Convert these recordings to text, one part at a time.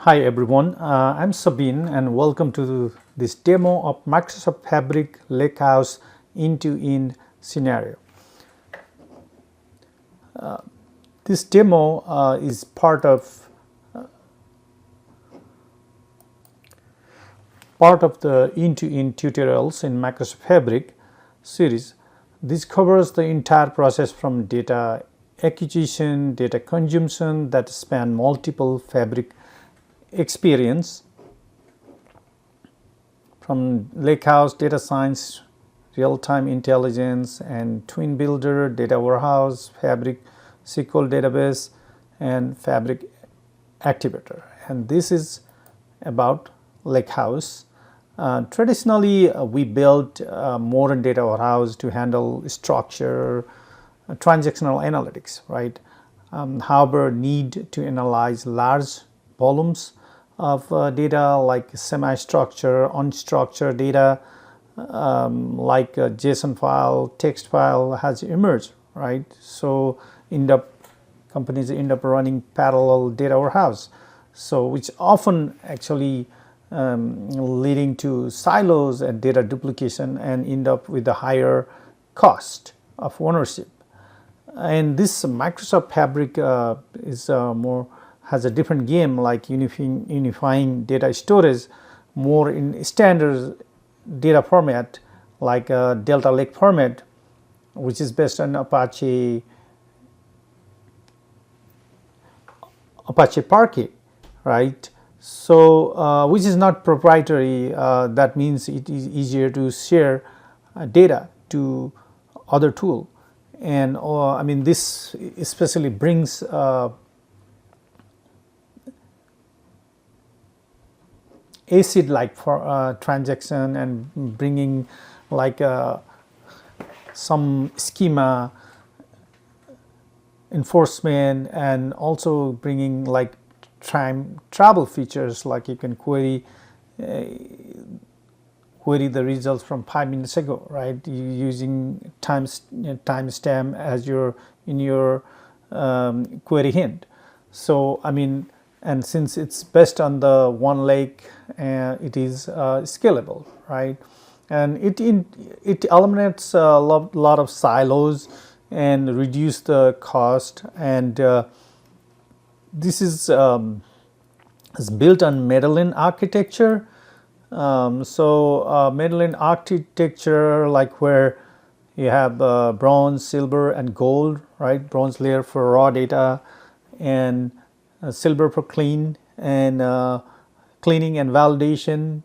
Hi everyone, I'm Sabine and welcome to this demo of Microsoft Fabric Lakehouse end-to-end scenario. This demo is part of the end-to-end tutorials in Microsoft Fabric series. This covers the entire process from data acquisition, data consumption that span multiple Fabric experience from Lakehouse, data science, real-time intelligence, and Twin Builder, data warehouse, Fabric SQL database, and Fabric activator. And this is about Lakehouse. Traditionally, we built a modern data warehouse to handle structure, transactional analytics, right? However, need to analyze large volumes of data like semi-structured, unstructured data like a JSON file, text file has emerged, right? So companies end up running parallel data warehouse, so which often actually leading to silos and data duplication and end up with a higher cost of ownership. And this Microsoft Fabric has a different game, like unifying data storage more in standard data format like a Delta Lake format, which is based on Apache Parquet, right? So which is not proprietary. That means it is easier to share data to other tool, and I mean this especially brings acid like for transaction and bringing like some schema enforcement, and also bringing like time travel features, like you can query the results from 5 minutes ago, right? Using timestamp as in your query hint. So I mean, and since it's based on the one lake, it is scalable, right? And it eliminates a lot of silos and reduce the cost. And this is built on Medallion architecture. Medallion architecture, like where you have bronze, silver, and gold, right? Bronze layer for raw data, and silver for clean and cleaning and validation,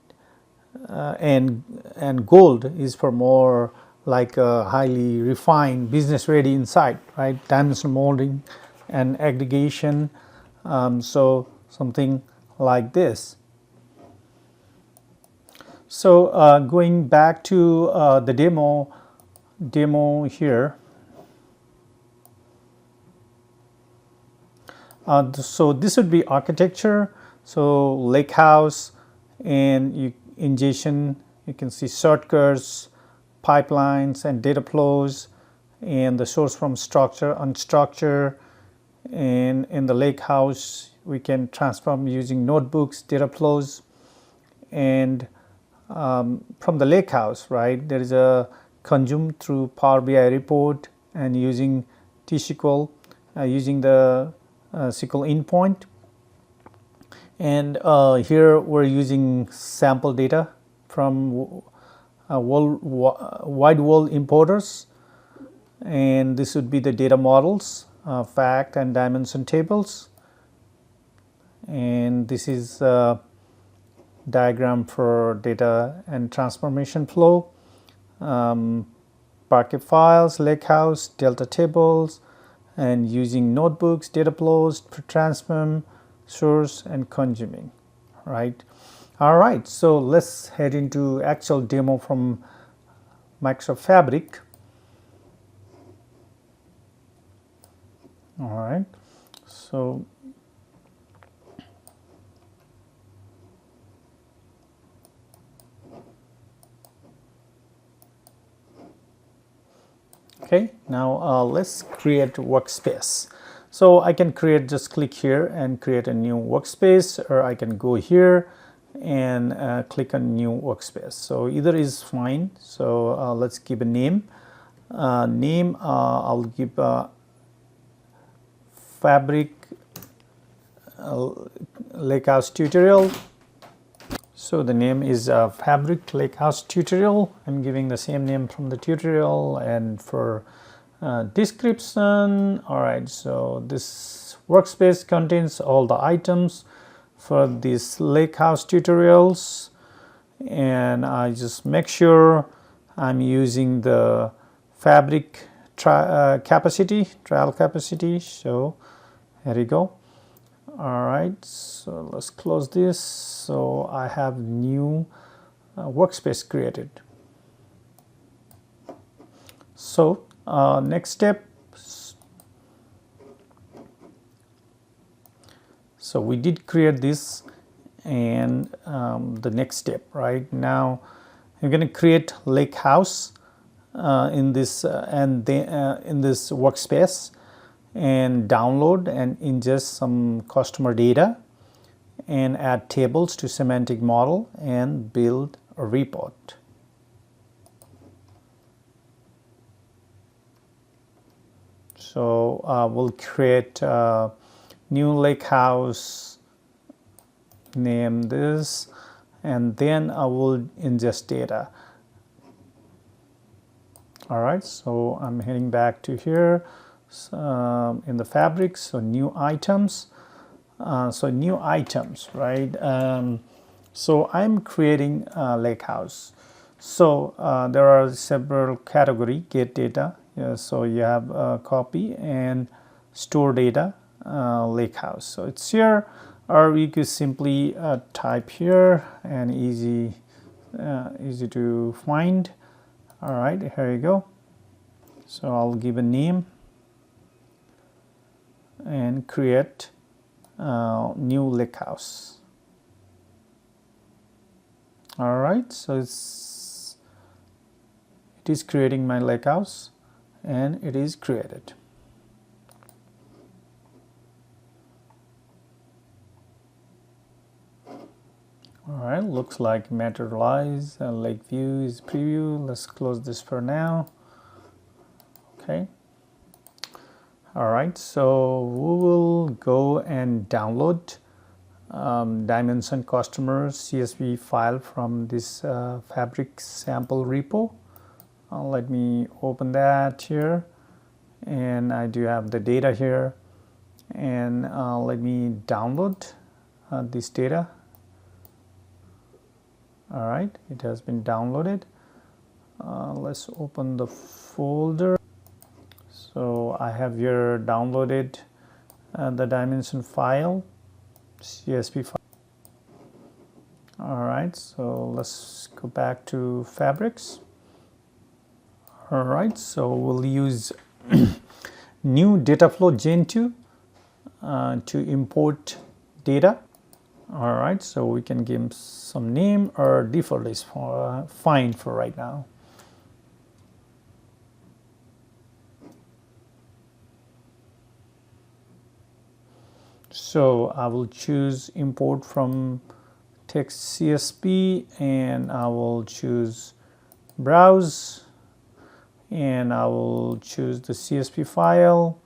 and gold is for more like highly refined, business ready insight, right? Dimensional modeling and aggregation. So something like this. So going back to the demo here. So this would be architecture. So Lakehouse, and in JSON you can see shortcuts, pipelines, and data flows, and the source from structure, unstructured. And in the Lakehouse we can transform using notebooks, data flows, and from the Lakehouse, right, there is a consume through Power BI report, and using T-SQL, using the SQL endpoint. And here we're using sample data from wide world importers, and this would be the data models, fact and dimension tables, and this is diagram for data and transformation flow, Parquet files, Lakehouse, Delta tables, and using notebooks, data flows, transform, source, and consuming, right? All right, so let's head into actual demo from Microsoft Fabric. All right, so okay, now let's create Workspace. So I can create, just click here and create a new workspace, or I can go here and click on new workspace. So either is fine. So let's give a name. I'll give Fabric Lakehouse tutorial. So the name is Fabric Lakehouse tutorial. I'm giving the same name from the tutorial. And for description, all right, so this workspace contains all the items for these Lakehouse tutorials, and I just make sure I'm using the Fabric trial capacity. So here you go. All right, so let's close this. So I have new workspace created. So next step. So we did create this, and the next step, right now, I'm going to create Lakehouse in this in this workspace, and download and ingest some customer data, and add tables to semantic model, and build a report. So we'll create a new Lakehouse, name this, and then I will ingest data. All right, so I'm heading back to here in the Fabric. So new items. Right? So I'm creating Lakehouse. So there are several category: get data. So you have copy and store data, Lakehouse. So it's here, or you could simply type here, and easy to find. All right, here you go. So I'll give a name and create new Lakehouse. All right, so it is creating my Lakehouse, and it is created. All right, looks like materialize. Lakeview is preview. Let's close this for now. Okay. All right, so we will go and download dimension customer CSV file from this Fabric sample repo. Let me open that here, and I do have the data here, and let me download this data. All right, it has been downloaded. Let's open the folder. So I have here downloaded the dimension file, CSV file. All right, so let's go back to Fabrics. All right, so we'll use new Dataflow Gen 2 to import data. All right, so we can give some name, or default is fine for right now. So I will choose import from text CSV, and I will choose browse, and I will choose the CSV file.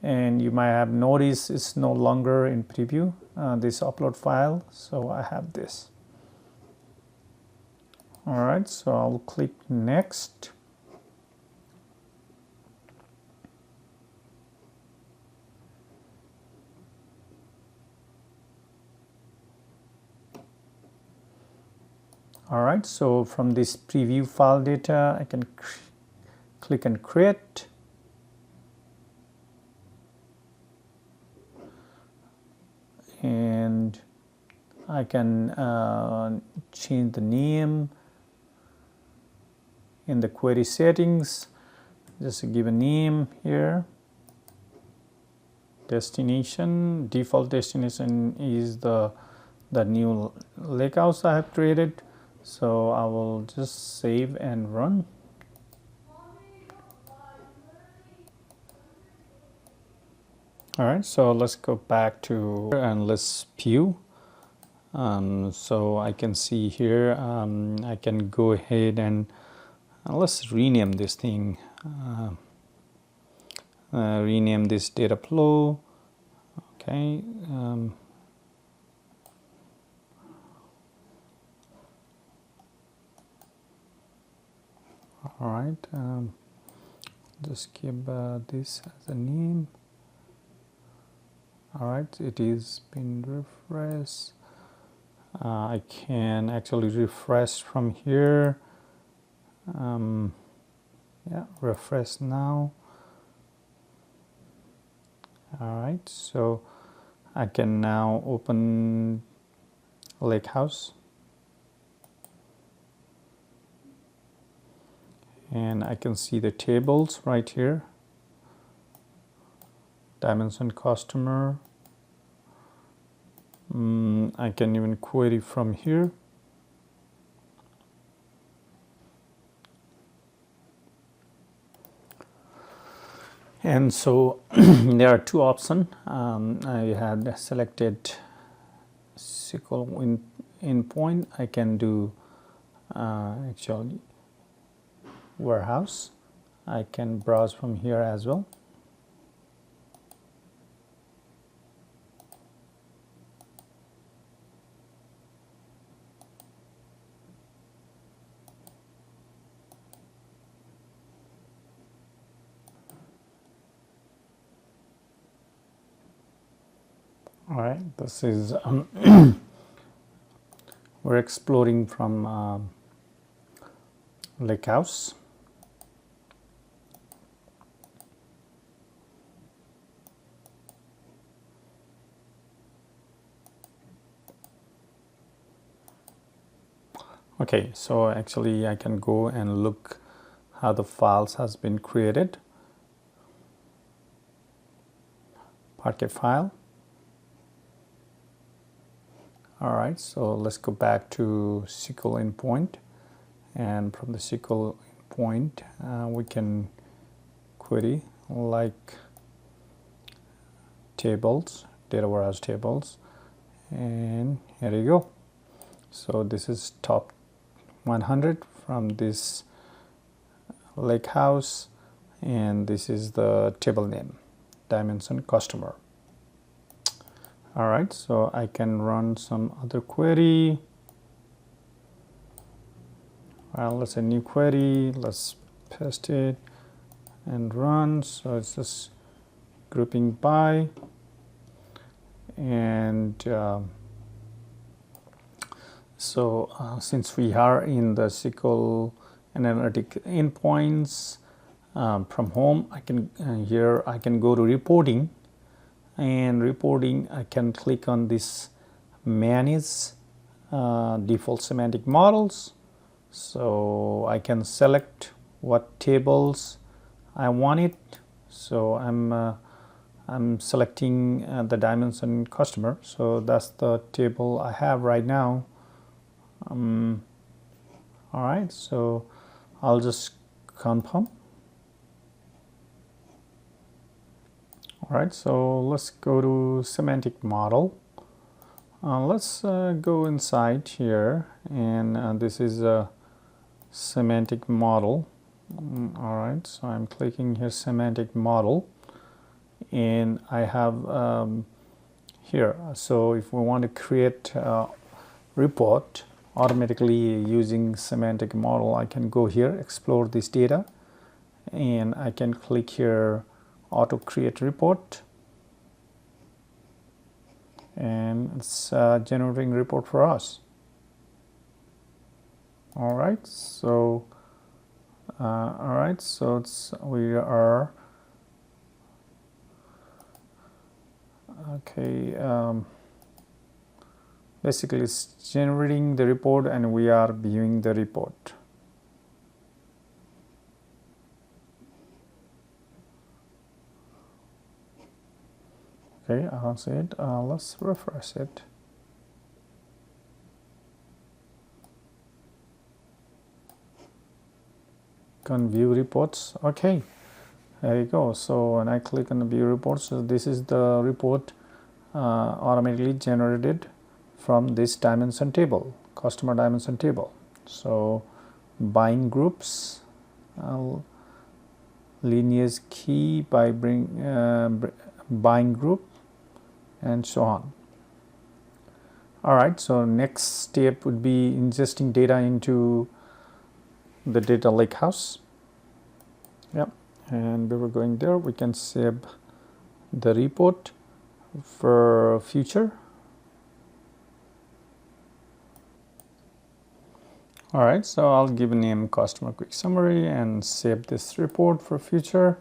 And you might have noticed it's no longer in preview, this upload file. So I have this. All right, so I'll click next. All right, so from this preview file data, I can click and create. And I can change the name in the query settings. Just give a name here. Destination, default destination is the new Lakehouse I have created. So I will just save and run. All right, so let's go back to and let's view. So I can see here, I can go ahead and let's rename this thing. Rename this Dataflow. Okay. All right. Just give this as a name. All right, it is been refreshed. I can actually refresh from here. Yeah, refresh now. All right, so I can now open Lakehouse, and I can see the tables right here. Dimension customer. I can even query from here. And so there are two options. I had selected SQL endpoint. I can do actually warehouse. I can browse from here as well. All right, this is we're exploring from Lakehouse. Okay, so actually I can go and look how the files has been created. Parquet file. All right, so let's go back to SQL endpoint, and from the SQL endpoint we can query like tables, data warehouse tables, and here you go. So this is top 100 from this Lakehouse, and this is the table name, dimension customer. All right, so I can run some other query. Well, let's say new query, let's paste it and run. So it's just grouping by, and since we are in the SQL analytic endpoints from home, I can here I can go to reporting, and reporting I can click on this manage default semantic models. So I can select what tables I want it. So I'm selecting the dimension customer. So that's the table I have right now. All right, so I'll just confirm. All right, so let's go to semantic model. Let's go inside here, and this is a semantic model. All right, so I'm clicking here semantic model, and I have here. So if we want to create a report automatically using semantic model, I can go here, explore this data, and I can click here auto create report, and it's generating report for us. All right, so we are okay. Basically it's generating the report and we are viewing the report. Okay, I don't see it. Let's refresh it. Can view reports. Okay, There you go. So when I click on the view report, so this is the report automatically generated from this dimension table, customer dimension table. So buying groups, lineage key by buying group, and so on. All right, so next step would be ingesting data into the data lakehouse. Yep, and before going there, we can save the report for future. All right, so I'll give a name customer quick summary and save this report for future.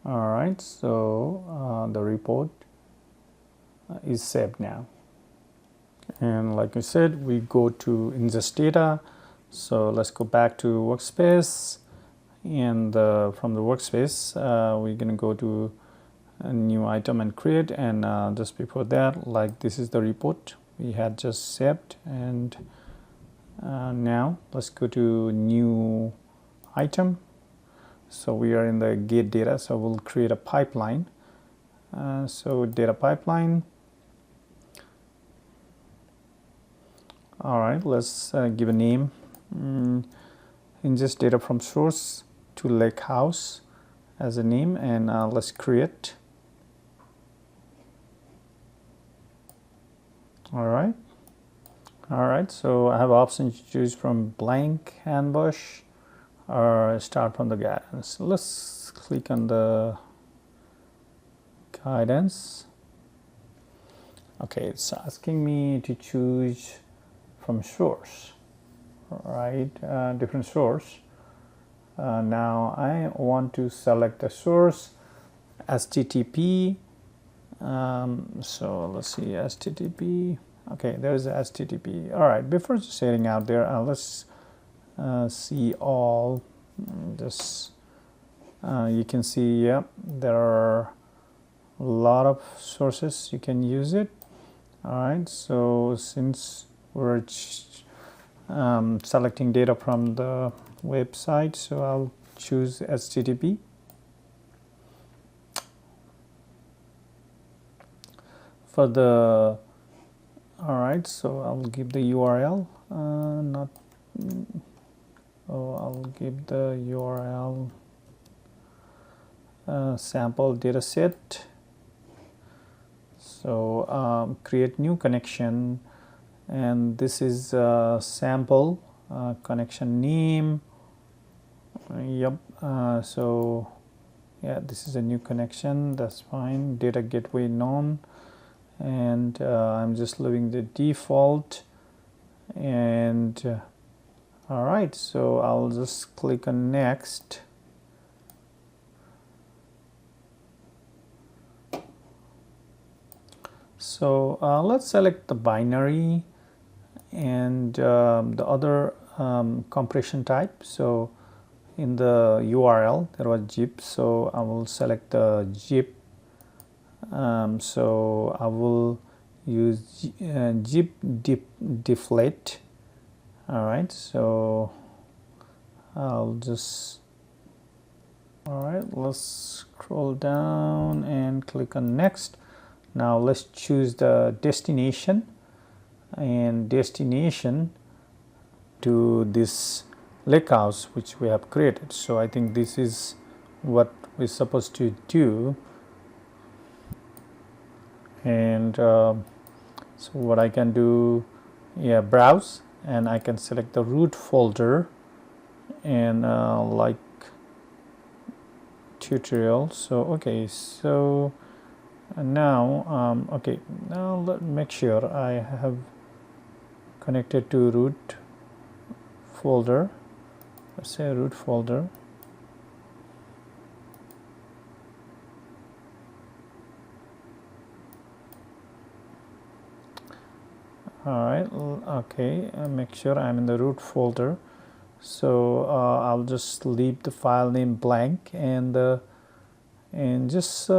All right, so the report is saved now. And like I said, we go to ingest data. So let's go back to Workspace, and from the Workspace, we're going to go to a new item and create. And just before that, like this is the report we had just saved. And now let's go to new item. So we are in the get data, so we'll create a pipeline. So data pipeline. All right, let's give a name. Ingest data from source to lakehouse as a name, and let's create. All right, so I have options to choose from blank, ambush, or start from the guidance. So let's click on the guidance. Okay, it's asking me to choose from source, right? Different source. Now I want to select the source, HTTP. So let's see, HTTP. Okay, there's HTTP. All right, before setting out there, let's see all this. You can see, yeah, there are a lot of sources you can use it. All right, so since we're selecting data from the website, so I'll choose HTTP. For the, all right, so I'll give the URL, I'll give the URL sample dataset. So create new connection, and this is sample connection name. Yep. So yeah, this is a new connection. That's fine. Data gateway none, and I'm just leaving the default. And all right, so I'll just click on next. So let's select the binary and the other compression type. So in the URL there was zip, so I will select the zip. So I will use zip deflate. All right, so I'll just, all right, let's scroll down and click on next. Now let's choose the destination, and destination to this lakehouse which we have created. So I think this is what we're supposed to do. And so what I can do, yeah, browse, and I can select the root folder, and like tutorial. So okay, so now okay, now let me make sure I have connected to root folder. Let's say root folder. All right, okay, make sure I'm in the root folder. So I'll just leave the file name blank, and just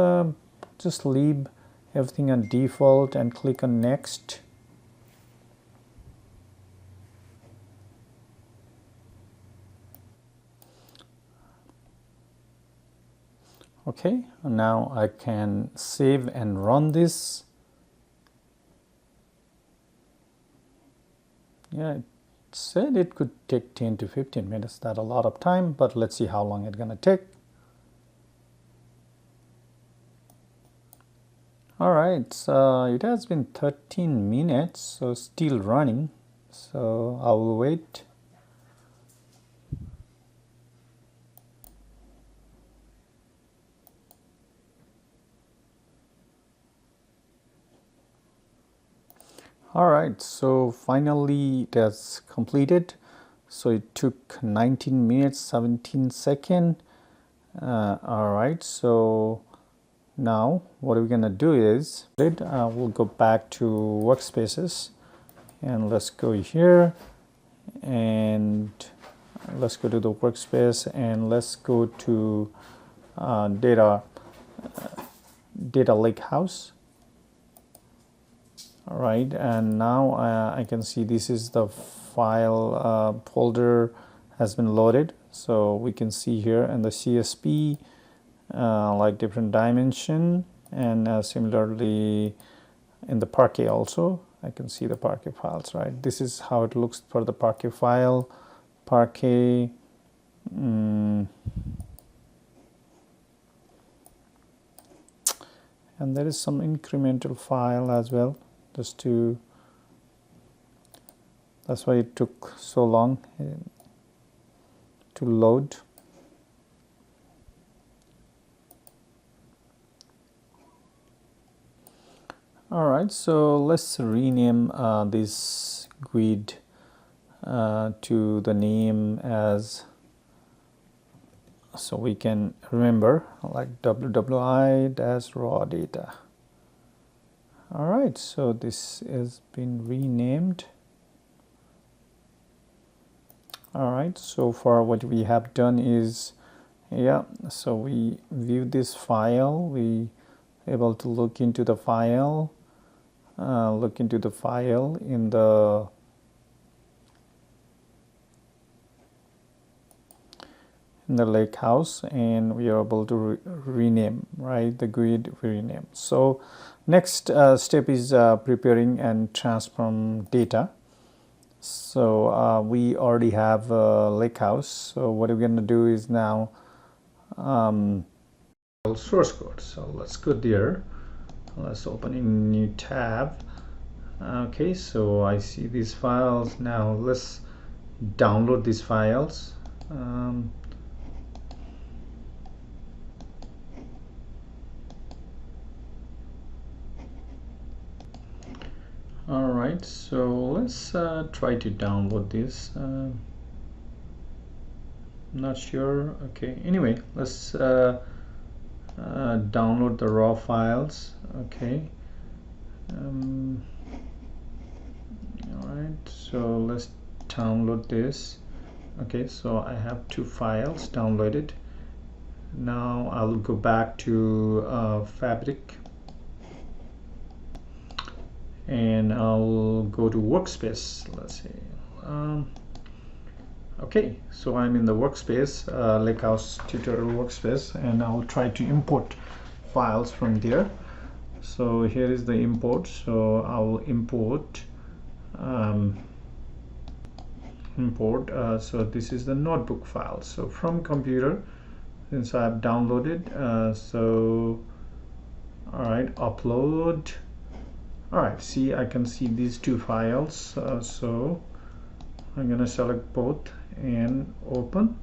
leave everything on default and click on next. Okay, now I can save and run this. Yeah, it said it could take 10 to 15 minutes. That's a lot of time, but let's see how long it's gonna take. All right, so it has been 13 minutes, so still running. So I will wait. All right, so finally it has completed. So it took 19 minutes 17 seconds. All right, so now what we're gonna do is we'll go back to Workspaces, and let's go here, and let's go to the Workspace, and let's go to Data Lakehouse. All right, and now I can see this is the file folder has been loaded. So we can see here, and the CSV like different dimension, and similarly in the Parquet also I can see the Parquet files, right? This is how it looks for the Parquet file. Parquet and there is some incremental file as well, just to, that's why it took so long to load. All right, so let's rename this grid to the name as, so we can remember, like WWI-raw data. All right, so this has been renamed. All right, so far what we have done is, yeah, so we view this file, we able to look into the file, in the lake house, and we are able to rename, right, the grid we rename. So next step is preparing and transform data. So we already have a lake house, so what we're going to do is now source code. So let's go there, let's open a new tab. Okay, so I see these files. Now let's download these files. All right, so let's try to download this. Not sure. Okay, anyway, let's download the raw files. Okay. All right, so let's download this. Okay, so I have two files downloaded. Now I'll go back to Fabric, and I'll go to Workspace. Let's see. Okay, so I'm in the Workspace, Lakehouse tutorial Workspace, and I'll try to import files from there. So here is the import. So I'll import so this is the notebook file. So from computer, since I've downloaded, so all right, upload. All right, see, I can see these two files, so I'm gonna select both and open.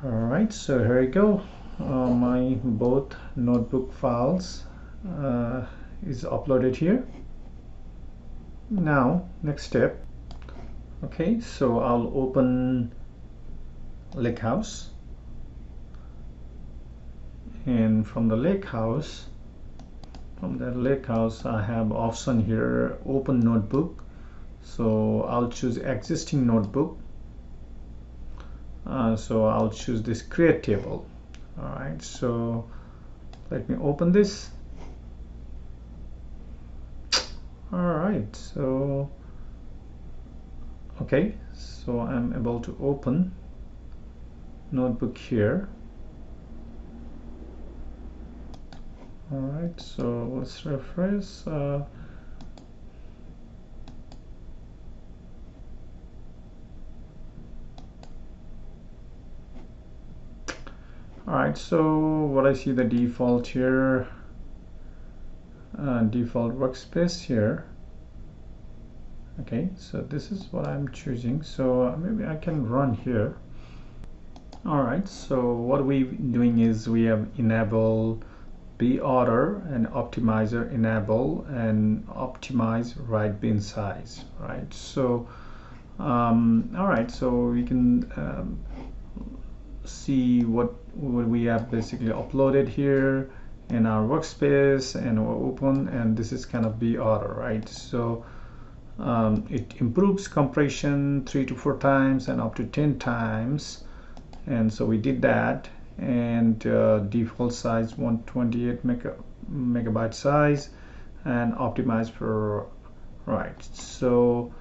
All right, so here we go. My both notebook files is uploaded here. Now next step. Okay, so I'll open Lakehouse, and from the Lakehouse, I have option here, open notebook. So I'll choose existing notebook. So I'll choose this create table. All right, so let me open this. All right, so okay, so I'm able to open notebook here. All right, so let's refresh. All right, so what I see the default here, default workspace here. Okay, so this is what I'm choosing. So maybe I can run here. All right, so what we're doing is we have enable B order and optimizer enable and optimize write bin size, right? So all right, so we can see what we have basically uploaded here in our workspace, and we'll open, and this is kind of B order, right? So it improves compression 3 to 4 times and up to 10 times, and so we did that. And default size 128 megabyte size and optimized for right. So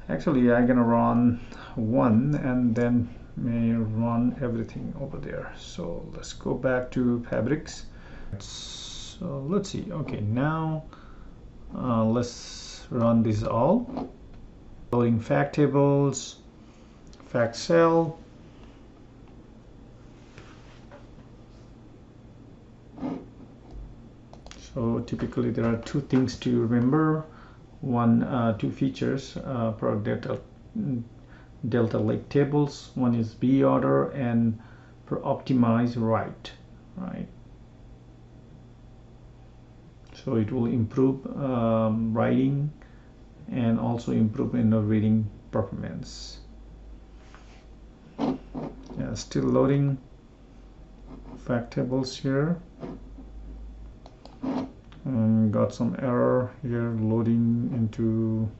actually I'm gonna run one and then may run everything over there. So let's go back to fabrics. So let's see. Okay, now let's run this all. Loading fact tables, fact cell. So typically there are two things to remember. One, two features for Data Lake tables. One is B order and for optimize write, right? So it will improve writing and also improve in the reading performance. Yeah, still loading fact tables here. Got some error here loading into.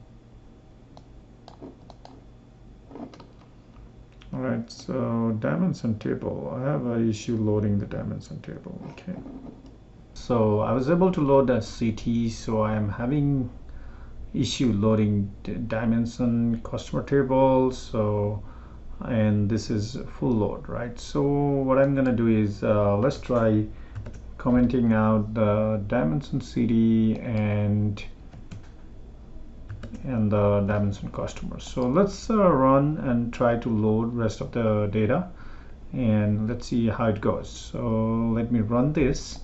Alright, so dimension table. I have an issue loading the dimension table. Okay. So I was able to load that CT, so I am having issue loading the dimension customer table. So, and this is full load, right? So what I'm gonna do is let's try commenting out the dimension CD and the dimension customers. So let's run and try to load rest of the data, and let's see how it goes. So let me run this.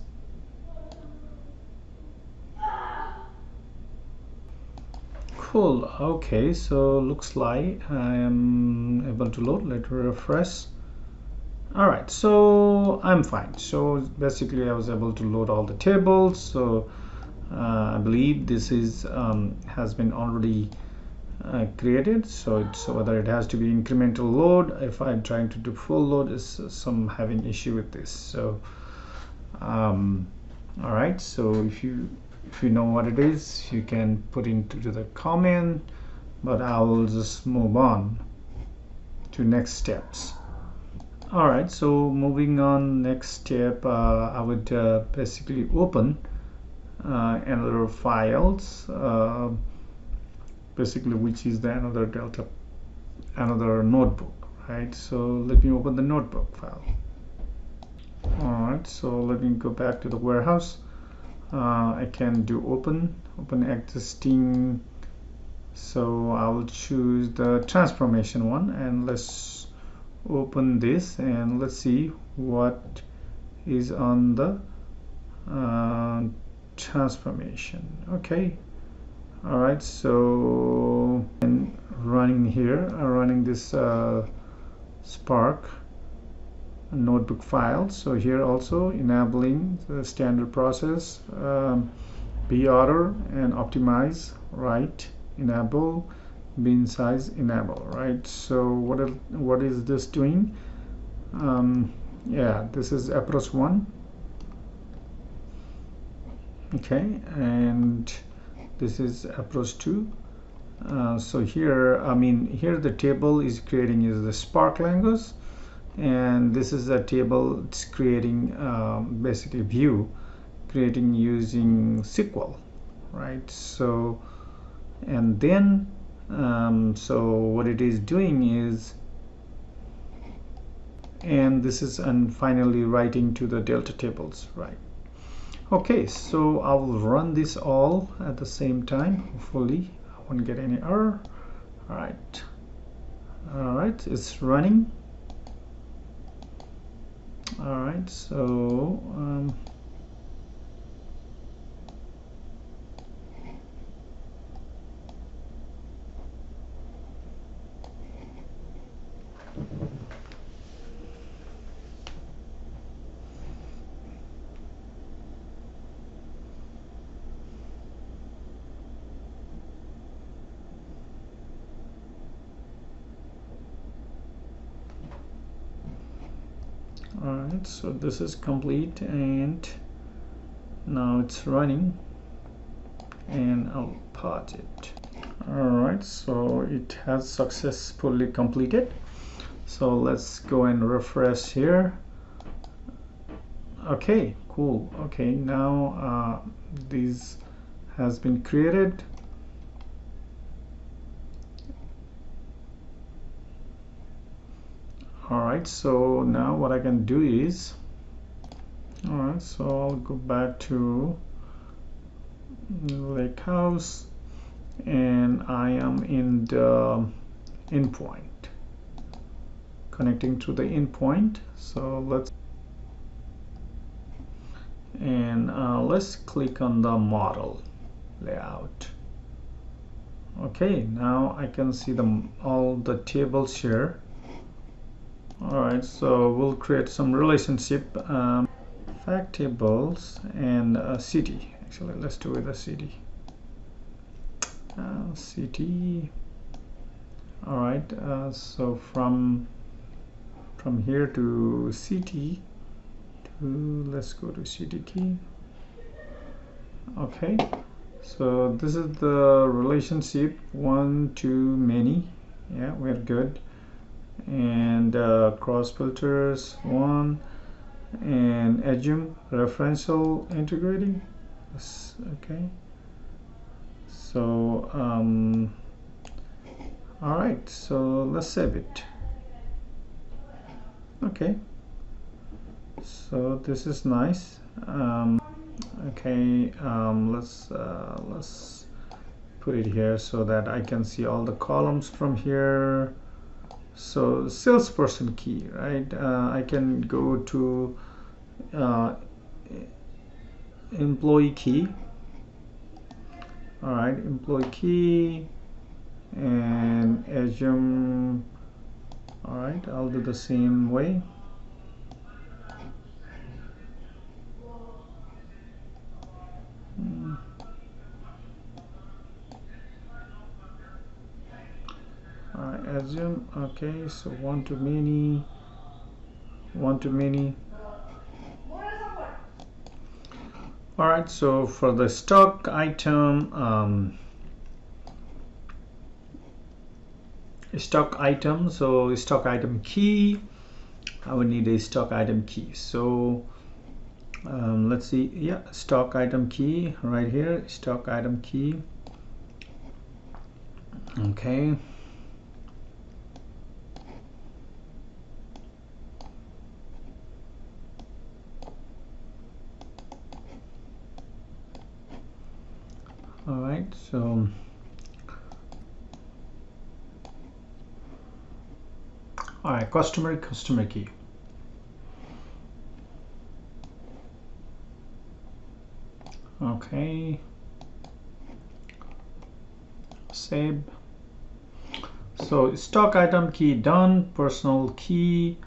Cool. Okay, so looks like I am able to load. Let me refresh. All right, so I'm fine. So basically I was able to load all the tables. So I believe this is has been already created. So whether it has to be incremental load, if I'm trying to do full load, is some having issue with this. So all right, so if you know what it is, you can put into the comment, but I will just move on to next steps. All right, so moving on, next step, I would basically open another files, basically which is the another notebook, right? So let me open the notebook file. All right, so let me go back to the warehouse. I can do open existing. So I will choose the transformation one, and let's open this, and let's see what is on the transformation. Okay, all right, so and running here, running this Spark notebook file. So here also enabling the standard process, B order and optimize write enable, bin size enable, right? So what is this doing? Yeah, this is approach 1. Okay, and this is approach 2. So here, here the table is creating is the Spark language, and this is a table it's creating basically view creating using SQL, right? So and then so what it is doing is, and this is and finally writing to the delta tables, right? Okay, so I will run this all at the same time. Hopefully I won't get any error. All right, it's running. All right, so alright, so this is complete and now it's running, and I'll pause it. Alright, so it has successfully completed. So let's go and refresh here. Okay, cool. Okay, now this has been created. Alright, so now what I can do is, alright, so I'll go back to Lakehouse, and I am in the endpoint, connecting to the endpoint. So let's click on the model layout. Okay, now I can see all the tables here. Alright, so we'll create some relationship, fact tables and city. Actually, let's do it a city. City. Alright, so from here to city, let's go to city key. Okay, so this is the relationship, one to many. Yeah, we're good. And cross filters 1, and assume referential integrating. Okay, so all right, so let's save it. Okay, so this is nice. Okay, let's put it here so that I can see all the columns from here. So salesperson key, right? I can go to employee key. All right, employee key, and assume. All right, I'll do the same way. All right, assume. Okay, so one to many. All right, so for the stock item, so stock item key, I would need a stock item key. So let's see. Yeah, stock item key right here, stock item key. Okay. All right, so all right, customer key. Okay, save. So stock item key done, personal key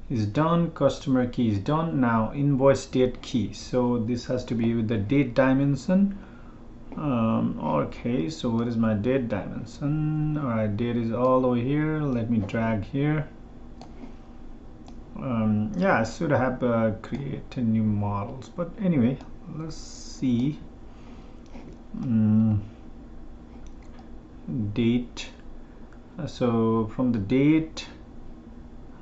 is done, customer key is done. Now invoice date key, so this has to be with the date dimension. Okay, so what is my date dimension? All right, date is all over here. Let me drag here. Yeah, I should have created new models, but anyway, let's see. Date. So from the date,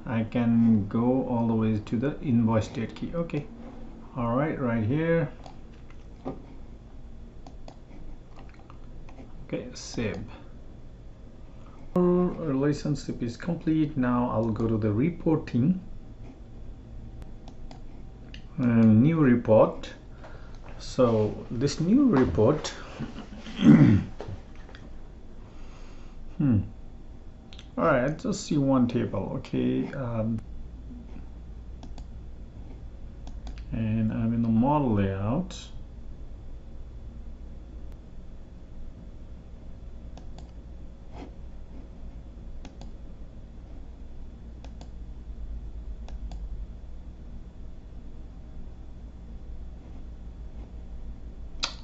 I can go all the way to the invoice date key. Okay, all right, right here. Okay, save. Our relationship is complete. Now I'll go to the reporting, new report. So this new report, all right, I just see one table, okay, and I'm in the model layout.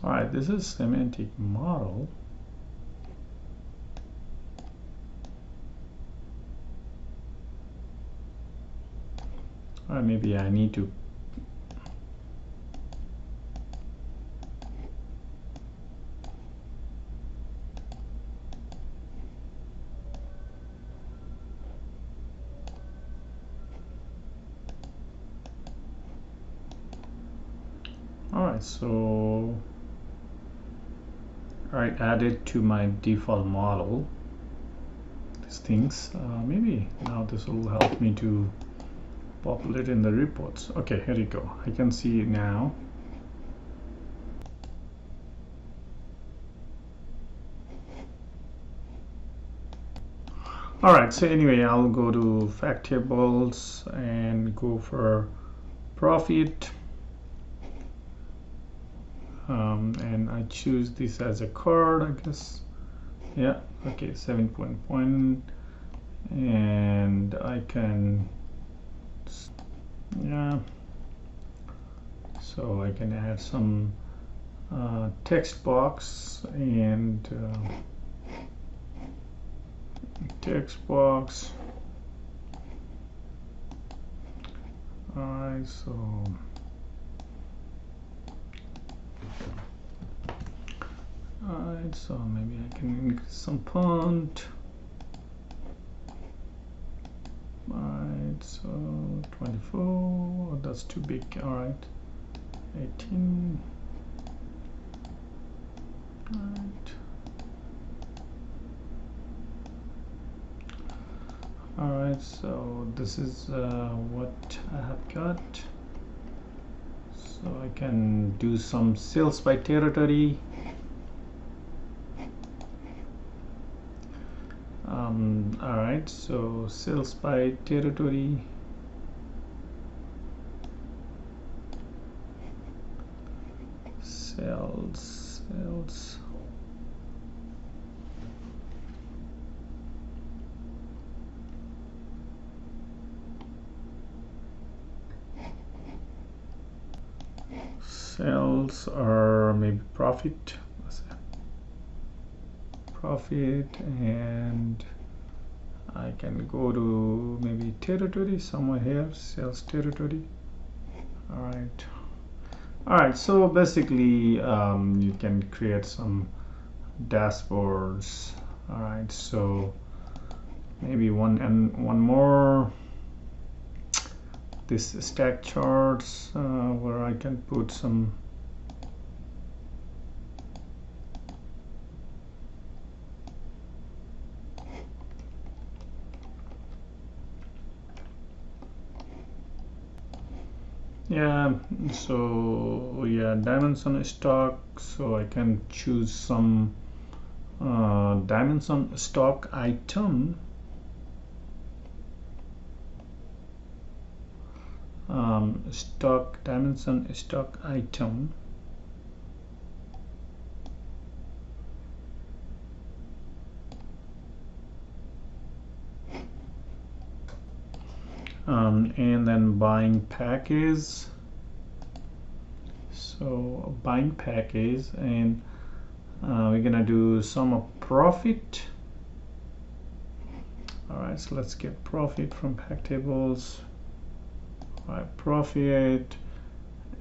All right, this is semantic model. Or maybe I need to Alright, so I added to my default model these things. Maybe now this will help me to populate in the reports. Okay, here you go. I can see it now. Alright, so anyway, I'll go to fact tables and go for profit. And I choose this as a card, I guess. Yeah, okay, 7.1, and I can, yeah, so I can add some text box and text box. Alright, so alright, so maybe I can increase some font. Alright, so 24, that's too big. Alright, 18. Alright. Alright, so this is what I have got. So I can do some sales by territory. Alright, so sales by territory. Sales. Sales are maybe profit. Profit, and I can go to maybe territory somewhere here, sales territory. Alright, so basically you can create some dashboards. Alright, so maybe one more, this stack charts where I can put some dimension stock, so I can choose some dimension stock item, dimension stock item, and then buying package. So buying package, and we're gonna do sum of profit. Alright, so let's get profit from pack tables. Alright, profit,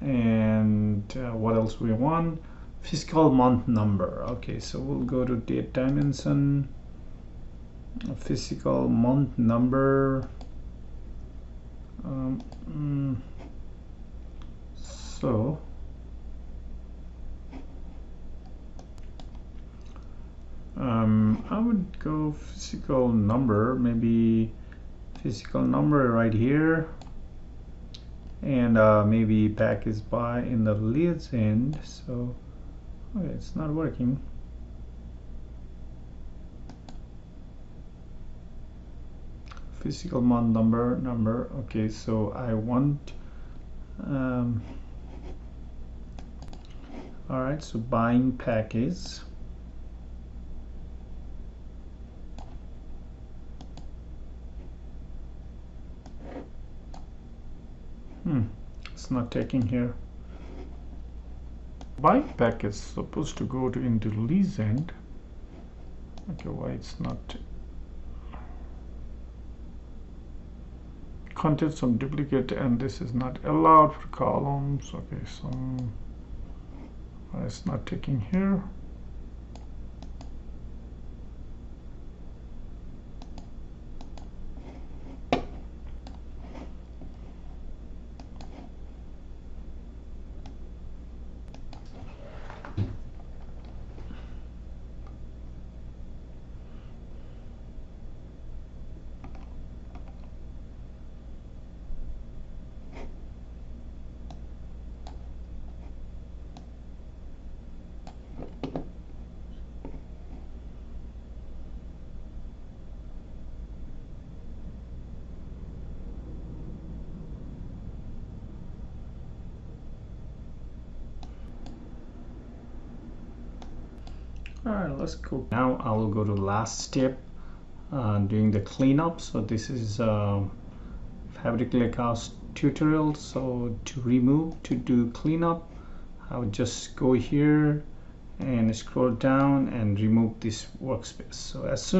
and what else we want? Fiscal month number. Okay, so we'll go to date dimension, fiscal month number. So I would go physical number, maybe physical number right here, and maybe package by in the legend. So okay, it's not working. Physical month number. Okay, so I want all right, so buying package. It's not taking here. Buying package is supposed to go to into legend. Okay, why it's not? Contain some duplicate, and this is not allowed for columns. Okay, some it's not taking here. All right, let's go. Now I will go to last step, doing the cleanup. So this is Fabric Lakehouse tutorial. So to do cleanup, I would just go here and scroll down and remove this workspace. So as soon